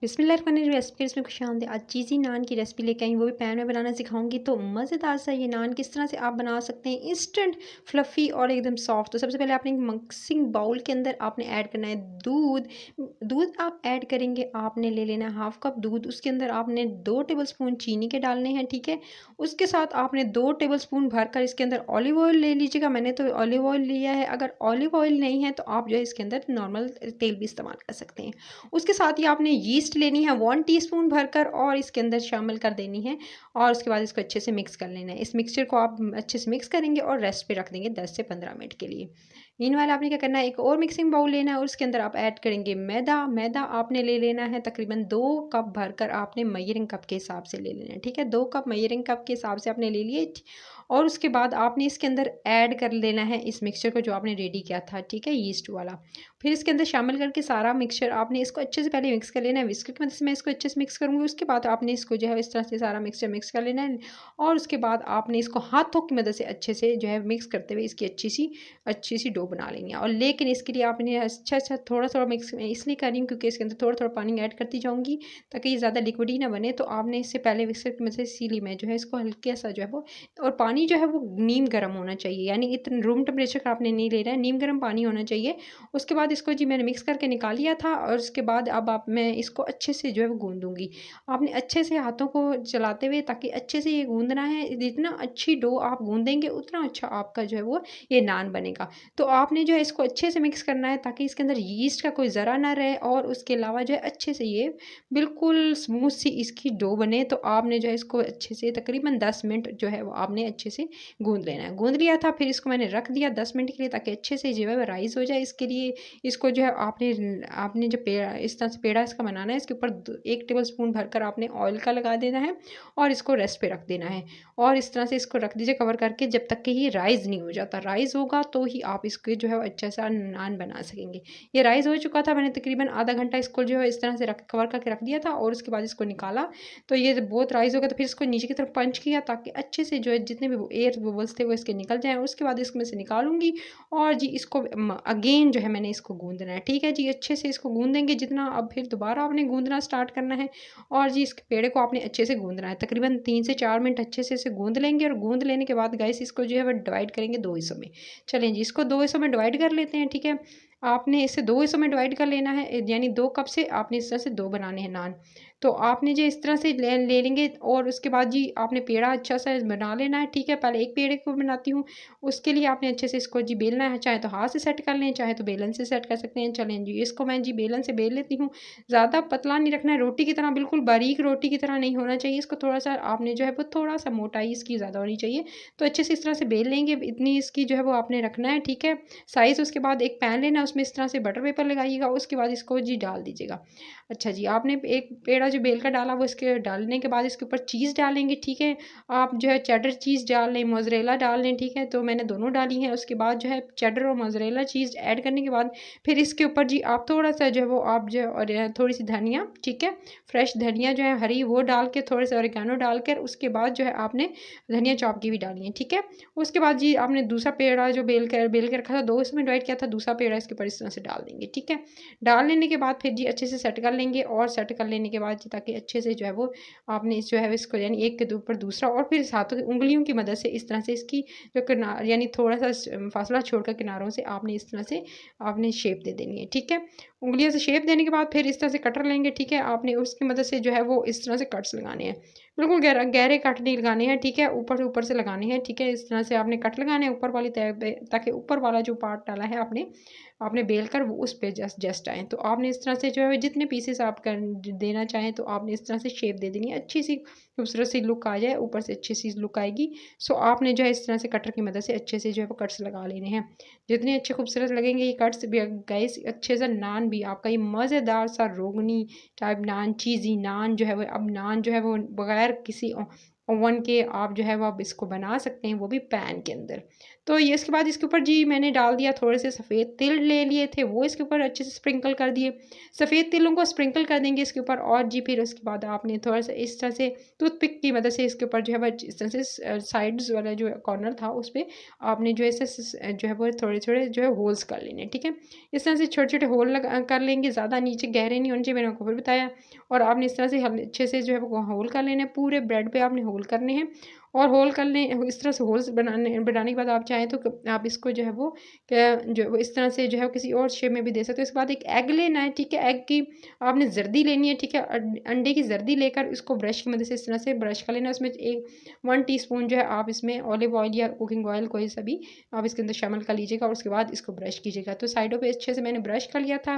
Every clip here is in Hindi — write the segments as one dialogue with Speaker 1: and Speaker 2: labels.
Speaker 1: बिस्मिल्लाहिर्रहमानिर्रहीम रेसिपी इसमें खुशामदीद। आज चीज़ी नान की रेसिपी लेके आई, वो भी पैन में बनाना सिखाऊंगी। तो मज़ेदार सा ये नान किस तरह से आप बना सकते हैं, इंस्टेंट फ्लफ़ी और एकदम सॉफ्ट। तो सबसे पहले आपने एक मिक्सिंग बाउल के अंदर आपने ऐड करना है दूध। दूध आप ऐड करेंगे, आपने ले लेना है हाफ़ कप दूध। उसके अंदर आपने 2 टेबलस्पून चीनी के डालने हैं, ठीक है। उसके साथ आपने 2 टेबलस्पून भरकर इसके अंदर ऑलिव ऑयल ले लीजिएगा। मैंने तो ऑलिव ऑयल लिया है, अगर ऑलिव ऑयल नहीं है तो आप जो है इसके अंदर नॉर्मल तेल भी इस्तेमाल कर सकते हैं। उसके साथ ही आपने यीस्ट लेनी है 1 टीस्पून भरकर और इसके अंदर शामिल कर देनी है और उसके बाद इसको अच्छे से मिक्स कर लेना है। इस मिक्सचर को आप अच्छे से मिक्स करेंगे और रेस्ट पे रख देंगे 10 से 15 मिनट के लिए। मीनवाइल आपने क्या करना है, एक और मिक्सिंग बाउल लेना है और उसके अंदर आप ऐड करेंगे मैदा। मैदा आपने ले लेना है तकरीबन 2 कप भरकर, आपने मेजरिंग कप के हिसाब से ले लेना है, ठीक है। 2 कप मेजरिंग कप के हिसाब से आपने ले लिए और उसके बाद आपने इसके अंदर ऐड कर लेना है इस मिक्सचर को जो आपने रेडी किया था, ठीक है, यीस्ट वाला। फिर इसके अंदर शामिल करके सारा मिक्सचर आपने इसको अच्छे से पहले मिक्स कर लेना है। विस्क की मदद से मैं इसको अच्छे से मिक्स करूँगी। उसके बाद आपने इसको जो है इस तरह से सारा मिक्सचर मिक्स कर लेना है और उसके बाद आपने इसको हाथों की मदद से अच्छे से जो है मिक्स करते हुए इसकी अच्छी सी डो बना लेनी है। और लेकिन इसके लिए आपने अच्छा थोड़ा-थोड़ा मिक्स मैं इसलिए कर रही हूँ क्योंकि इसके अंदर थोड़ा-थोड़ा पानी ऐड करती जाऊँगी ताकि ये ज़्यादा लिक्विडी ना बने। तो आपने इससे पहले विस्क की मदद से इसीलिए मैं जो है इसको हल्का-सा जो है वो, और पानी जो है वो नीम गर्म होना चाहिए, यानी इतना रूम टेम्परेचर का आपने नहीं लेना है, नीम गर्म पानी होना चाहिए। उसके बाद इसको जी मैंने मिक्स करके निकाल लिया था और उसके बाद अब आप मैं इसको अच्छे से जो है वो गूँधूँगी। आपने अच्छे से हाथों को चलाते हुए ताकि अच्छे से ये गूँधना है, जितना अच्छी डो आप गूँधेंगे उतना अच्छा आपका जो है वो ये नान बनेगा। तो आपने जो है इसको अच्छे से मिक्स करना है ताकि इसके अंदर यीस्ट का कोई ज़रा ना रहे और उसके अलावा जो है अच्छे से ये बिल्कुल स्मूथ सी इसकी डो बने। तो आपने जो है इसको अच्छे से तकरीबन 10 मिनट जो है वो आपने अच्छे से गूँध लेना है। गूँध लिया था, फिर इसको मैंने रख दिया 10 मिनट के लिए ताकि अच्छे से जो है वो राइज़ हो जाए। इसके लिए इसको जो है आपने आपने जो पेड़ा इस तरह से पेड़ा इसका बनाना है, इसके ऊपर 1 टेबलस्पून भरकर आपने ऑयल का लगा देना है और इसको रेस्ट पे रख देना है। और इस तरह से इसको रख दीजिए कवर करके जब तक कि ये राइज़ नहीं हो जाता। राइज़ होगा तो ही आप इसके जो है अच्छा सा नान बना सकेंगे। ये राइज़ हो चुका था, मैंने तकरीबन आधा घंटा इसको जो है इस तरह से रख कवर करके रख दिया था और उसके बाद इसको निकाला। तो ये जब बहुत राइज़ हो गया तो फिर इसको नीचे की तरफ पंच किया ताकि अच्छे से जो है जितने भी एयर बबल्स थे वो इसके निकल जाएँ। उसके बाद इसमें से निकालूँगी और जी इसको अगेन जो है मैंने इसको गूँदना है, ठीक है जी। अच्छे से इसको गूँदेंगे जितना, अब फिर दोबारा आपने गूँदना स्टार्ट करना है और जी इस पेड़े को आपने अच्छे से गूँदना है। तकरीबन 3 से 4 मिनट अच्छे से इसे गूँद लेंगे और गूँद लेने के बाद गाइस इसको जो है वो डिवाइड करेंगे 2 हिस्सों में। चलें जी, इसको 2 हिस्सों में डिवाइड कर लेते हैं, ठीक है। आपने इसे 2 हिस्सों में डिवाइड कर लेना है, यानी 2 कप से आपने इस तरह से 2 बनाने हैं नान। तो आपने जो इस तरह से ले लेंगे और उसके बाद जी आपने पेड़ा अच्छा सा बना लेना है, ठीक है। पहले एक पेड़े को बनाती हूँ, उसके लिए आपने अच्छे से इसको जी बेलना है, चाहे तो हाथ से सेट कर लें, चाहे तो बेलन से सेट कर सकते हैं। चलें जी, इसको मैं जी बेलन से बेल लेती हूँ। ज़्यादा पतला नहीं रखना है, रोटी की तरह बिल्कुल बारीक रोटी की तरह नहीं होना चाहिए। इसको थोड़ा-सा आपने जो है वो थोड़ा-सा मोटाई इसकी ज़्यादा होनी चाहिए। तो अच्छे से इस तरह से बेल लेंगे, इतनी इसकी जो है वो आपने रखना है, ठीक है, साइज़। उसके बाद एक पैन लेना है, उसमें इस तरह से बटर पेपर लगाइएगा, उसके बाद इसको जी डाल दीजिएगा। अच्छा जी, आपने एक पेड़ा जो बेल कर डाला वो इसके डालने के बाद इसके ऊपर चीज़ डालेंगे, ठीक है। आप जो है चेडर चीज़ डाल लें, मोज़रेला डाल लें, ठीक है। तो मैंने दोनों डाली हैं। उसके बाद जो है चेडर और मोज़रेला चीज़ ऐड करने के बाद फिर इसके ऊपर जी आप थोड़ा-सा जो है वो आप जो है और थोड़ी-सी धनिया, ठीक है, फ्रेश धनिया जो है हरी वो डाल के, थोड़े से ऑरिगेनो डालकर उसके बाद जो है आपने धनिया चॉप की भी डालनी है, ठीक है। उसके बाद जी आपने दूसरा पेड़ा जो बेल के रखा था, 2 हिस्सों में डिवाइड किया था, दूसरा पेड़ा इसके ऊपर इस तरह से डाल देंगे, ठीक है। डाल लेने के बाद फिर जी अच्छे से सेट कर लेंगे और सेट कर लेने के बाद जी ताकि अच्छे से जो है वो आपने जो है इसको यानी एक के ऊपर दूसरा और फिर हाथों की उँगलियों की मदद से इस तरह से इसकी जो किनार यानी थोड़ा-सा फासला छोड़कर किनारों से आपने इस तरह से आपने शेप दे देनी है, ठीक है। उँगलियों से शेप देने के बाद फिर इस तरह से कटर लेंगे, ठीक है। आपने उसकी मदद से जो है वो इस तरह से कट्स लगाने हैं। बिल्कुल गहरे कट नहीं लगाने हैं, ठीक है, ऊपर से लगाने हैं, ठीक है। इस तरह से आपने कट लगाने हैं ऊपर वाली तह पे ताकि ऊपर वाला जो पार्ट डाला है आपने बेल कर वो उस पे जस्ट आए। तो आपने इस तरह से जो है जितने पीसेस आप कर देना चाहें तो आपने इस तरह से शेप दे देनी है, अच्छी सी खूबसूरत सी लुक आ जाए, ऊपर से अच्छी सी लुक आएगी। सो आपने जो है इस तरह से कटर की मदद से अच्छे से जो है वो कट्स लगा लेने हैं। जितने अच्छे खूबसूरत लगेंगे ये कट्स भी गाइस, अच्छे से नान भी आपका ये मज़ेदार सा रोगनी टाइप नान, चीज़ी नान जो है वो अब नान जो है वो बगैर किसी ओवन के आप जो है वो आप इसको बना सकते हैं, वो भी पैन के अंदर। तो ये इसके बाद इसके ऊपर जी मैंने डाल दिया थोड़े से सफ़ेद तिल ले लिए थे, वो इसके ऊपर अच्छे से स्प्रिंकल कर दिए। सफ़ेद तिलों को स्प्रिंकल कर देंगे इसके ऊपर, और जी फिर उसके बाद आपने थोड़ा-सा इस तरह से टूथपिक की मदद से इसके ऊपर जो है वो इस तरह से साइड्स वाला जो कॉर्नर था उस पे आपने जो है जो है वो थोड़े-थोड़े जो है होल्स कर लेने हैं, ठीक है? इस तरह से छोटे-छोटे होल कर लेंगे, ज़्यादा नीचे गहरे नहीं होने चाहिए, मैंने आपको फिर बताया। और आपने इस तरह से अच्छे से जो है वो होल कर लेने हैं, पूरे ब्रेड पे आपने होल करने हैं। और होल करने इस तरह से होल्स बनाने के बाद आप चाहें तो आप इसको जो है वो जो वो इस तरह से जो है किसी और शेप में भी दे सकते हो। इसके बाद एक एग लेना है, ठीक है? एग की आपने जर्दी लेनी है, ठीक है? अंडे की जर्दी लेकर इसको ब्रश की मदद से इस तरह से ब्रश कर लेना है। उसमें 1 टीस्पून जो है आप इसमें ऑलिव ऑयल या कुकिंग ऑयल कोई सा भी आप इसके अंदर शामिल कर लीजिएगा, और उसके बाद इसको ब्रश कीजिएगा। तो साइडों पे अच्छे से मैंने ब्रश कर लिया था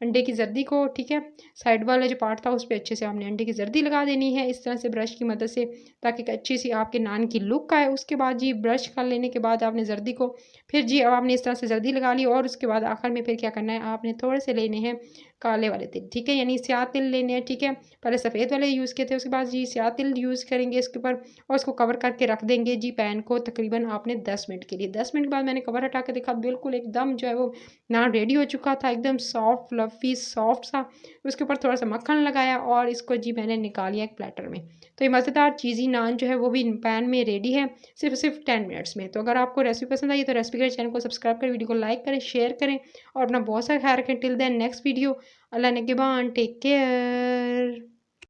Speaker 1: अंडे की जर्दी को, ठीक है? साइड वाला जो पार्ट था उस पे अच्छे से आपने अंडे की जर्दी लगा देनी है इस तरह से ब्रश की मदद से, ताकि एक अच्छी सी आपके नान की लुक आए। उसके बाद जी ब्रश कर लेने के बाद आपने जर्दी को फिर जी अब आपने इस तरह से जर्दी लगा ली, और उसके बाद आखिर में फिर क्या करना है, आपने थोड़े से लेने हैं काले वाले तिल, ठीक है? यानी स्याह तिल लेने हैं, ठीक है? पहले सफ़ेद वाले यूज़ किए थे, उसके बाद जी स्याह तिल यूज़ करेंगे इसके ऊपर, और उसको कवर करके रख देंगे जी पैन को तकरीबन आपने 10 मिनट के लिए। 10 मिनट के बाद मैंने कवर हटा के देखा, बिल्कुल एकदम जो है वो नान रेडी हो चुका था, एकदम सॉफ्ट फ्लफ़ी सॉफ्ट सा। उसके ऊपर थोड़ा-सा मक्खन लगाया और इसको जी मैंने निकाल लिया एक प्लेटर में। तो ये मज़ेदार चीज़ी नान जो है वो भी पैन में रेडी है, सिर्फ़ 10 मिनट्स में। तो अगर आपको रेसिपी पसंद आई है तो रेसिपी के चैनल को सब्सक्राइब करें, वीडियो को लाइक करें, शेयर करें और अपना बहुत सारा ख़्याल रखें। टिल देन नेक्स्ट वीडियो, अल्लाह निगहबान, टेक केयर।